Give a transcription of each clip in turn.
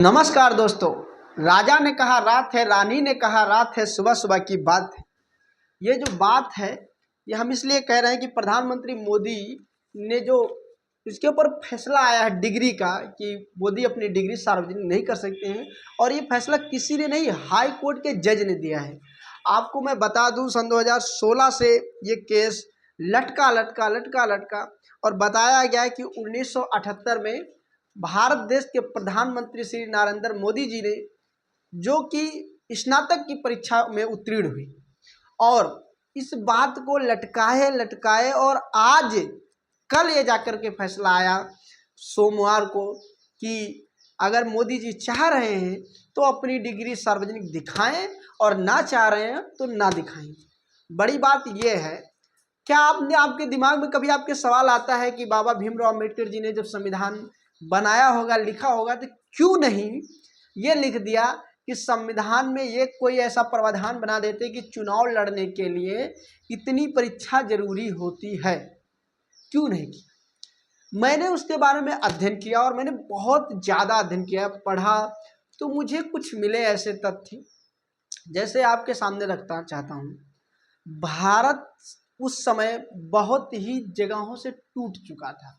नमस्कार दोस्तों। राजा ने कहा रात है, रानी ने कहा रात है, सुबह सुबह की बात है। ये जो बात है ये हम इसलिए कह रहे हैं कि प्रधानमंत्री मोदी ने जो इसके ऊपर फैसला आया है डिग्री का कि मोदी अपनी डिग्री सार्वजनिक नहीं कर सकते हैं, और ये फैसला किसी ने नहीं, हाई कोर्ट के जज ने दिया है। आपको मैं बता दूं, सन 2016 से ये केस लटका लटका लटका लटका और बताया गया है कि 1978 में भारत देश के प्रधानमंत्री श्री नरेंद्र मोदी जी ने, जो कि स्नातक की परीक्षा में उत्तीर्ण हुई, और इस बात को लटकाए लटकाए और आज कल ये जाकर के फैसला आया सोमवार को कि अगर मोदी जी चाह रहे हैं तो अपनी डिग्री सार्वजनिक दिखाएं और ना चाह रहे हैं तो ना दिखाएं। बड़ी बात यह है, क्या आपके दिमाग में कभी आपके सवाल आता है कि बाबा भीमराव अम्बेडकर जी ने जब संविधान बनाया होगा, लिखा होगा, तो क्यों नहीं ये लिख दिया कि संविधान में ये कोई ऐसा प्रावधान बना देते कि चुनाव लड़ने के लिए इतनी परीक्षा जरूरी होती है? क्यों नहीं किया? मैंने उसके बारे में अध्ययन किया और मैंने बहुत ज़्यादा अध्ययन किया, पढ़ा, तो मुझे कुछ मिले ऐसे तथ्य जैसे आपके सामने रखना चाहता हूँ। भारत उस समय बहुत ही जगहों से टूट चुका था।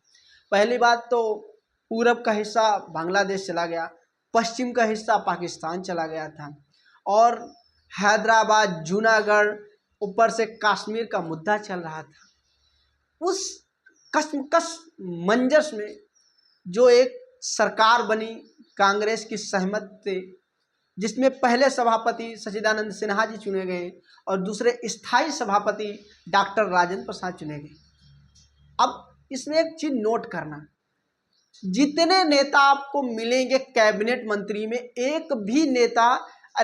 पहली बात तो पूरब का हिस्सा बांग्लादेश चला गया, पश्चिम का हिस्सा पाकिस्तान चला गया था, और हैदराबाद, जूनागढ़, ऊपर से कश्मीर का मुद्दा चल रहा था। उस कश्मकश मंजस में जो एक सरकार बनी कांग्रेस की सहमत से, जिसमें पहले सभापति सच्चिदानंद सिन्हा जी चुने गए और दूसरे स्थायी सभापति डॉक्टर राजेंद्र प्रसाद चुने गए। अब इसमें एक चीज नोट करना, जितने नेता आपको मिलेंगे कैबिनेट मंत्री में, एक भी नेता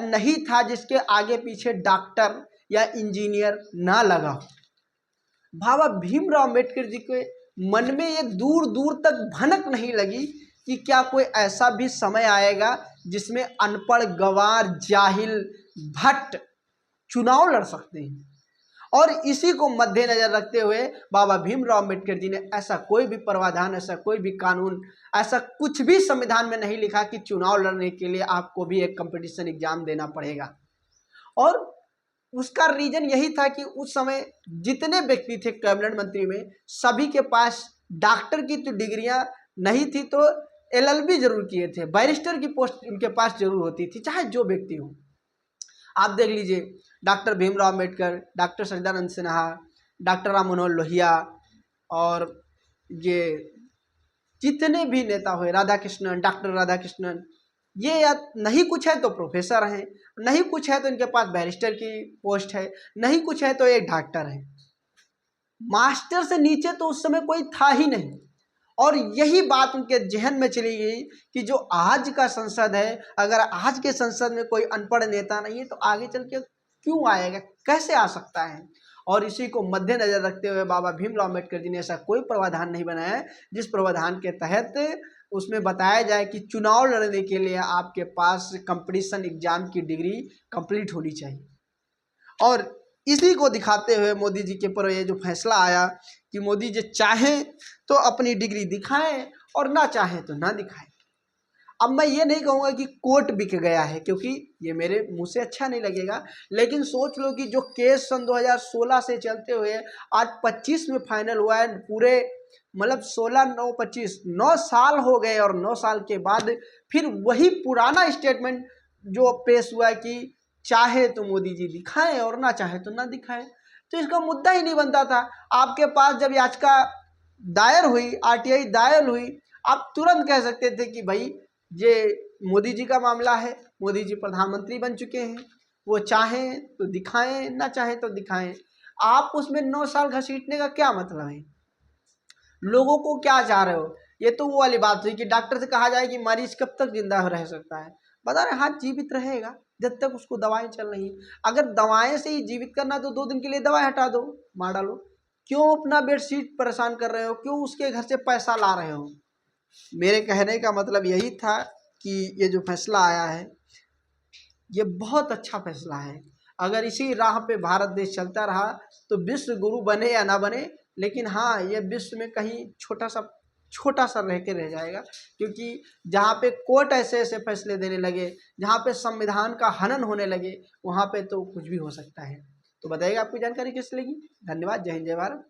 नहीं था जिसके आगे पीछे डॉक्टर या इंजीनियर ना लगा हो। बाबा भीमराव अम्बेडकर जी के मन में ये दूर दूर तक भनक नहीं लगी कि क्या कोई ऐसा भी समय आएगा जिसमें अनपढ़, गंवार, जाहिल, भट्ट चुनाव लड़ सकते हैं। और इसी को मद्देनजर रखते हुए बाबा भीमराव अम्बेडकर जी ने ऐसा कोई भी प्रावधान, ऐसा कोई भी कानून, ऐसा कुछ भी संविधान में नहीं लिखा कि चुनाव लड़ने के लिए आपको भी एक कंपटीशन एग्जाम देना पड़ेगा। और उसका रीजन यही था कि उस समय जितने व्यक्ति थे कैबिनेट मंत्री में, सभी के पास डॉक्टर की तो डिग्रियां नहीं थी तो LLB जरूर किए थे, बैरिस्टर की पोस्ट उनके पास जरूर होती थी, चाहे जो व्यक्ति हो। आप देख लीजिए, डॉक्टर भीमराव अम्बेडकर, डॉक्टर सच्चिदानंद सिन्हा, डॉक्टर राम मनोहर लोहिया, और ये जितने भी नेता हुए, राधाकृष्णन, डॉक्टर राधाकृष्णन, ये या नहीं कुछ है तो प्रोफेसर हैं, नहीं कुछ है तो इनके पास बैरिस्टर की पोस्ट है, नहीं कुछ है तो एक डॉक्टर है। मास्टर से नीचे तो उस समय कोई था ही नहीं। और यही बात उनके जहन में चली गई कि जो आज का संसद है, अगर आज के संसद में कोई अनपढ़ नेता नहीं है तो आगे चल के क्यों आएगा, कैसे आ सकता है। और इसी को मद्देनजर रखते हुए बाबा भीमराव अम्बेडकर जी ने ऐसा कोई प्रावधान नहीं बनाया है जिस प्रावधान के तहत उसमें बताया जाए कि चुनाव लड़ने के लिए आपके पास कंपटीशन एग्जाम की डिग्री कंप्लीट होनी चाहिए। और इसी को दिखाते हुए मोदी जी के पर ये जो फैसला आया कि मोदी जी चाहें तो अपनी डिग्री दिखाएं और ना चाहें तो ना दिखाएं। अब मैं ये नहीं कहूँगा कि कोर्ट बिक गया है, क्योंकि ये मेरे मुंह से अच्छा नहीं लगेगा, लेकिन सोच लो कि जो केस सन 2016 से चलते हुए आज 25 में फाइनल हुआ है, पूरे मतलब 16-9-25 9 साल हो गए, और 9 साल के बाद फिर वही पुराना स्टेटमेंट जो पेश हुआ कि चाहे तो मोदी जी दिखाएं और ना चाहे तो ना दिखाएं। तो इसका मुद्दा ही नहीं बनता था। आपके पास जब याचिका दायर हुई, RTI दायर हुई, आप तुरंत कह सकते थे कि भाई ये मोदी जी का मामला है, मोदी जी प्रधानमंत्री बन चुके हैं, वो चाहें तो दिखाएं, ना चाहें तो दिखाएं। आप उसमें 9 साल घसीटने का क्या मतलब है? लोगों को क्या चाह रहे हो? ये तो वो वाली बात हुई कि डॉक्टर से कहा जाए कि मरीज कब तक जिंदा रह सकता है, बता रहे हाथ जीवित रहेगा जब तक उसको दवाएं चल रही। अगर दवाएं से ही जीवित करना तो 2 दिन के लिए दवाई हटा दो, मार डालो। क्यों अपना बेडशीट परेशान कर रहे हो? क्यों उसके घर से पैसा ला रहे हो? मेरे कहने का मतलब यही था कि ये जो फैसला आया है ये बहुत अच्छा फैसला है। अगर इसी राह पे भारत देश चलता रहा तो विश्व गुरु बने या ना बने, लेकिन हाँ, ये विश्व में कहीं छोटा सा छोटा सा रह के रह जाएगा, क्योंकि जहाँ पे कोर्ट ऐसे ऐसे फैसले देने लगे, जहाँ पे संविधान का हनन होने लगे, वहाँ पे तो कुछ भी हो सकता है। तो बताइएगा आपकी जानकारी कैसी लगी। धन्यवाद। जय हिंद जय भारत।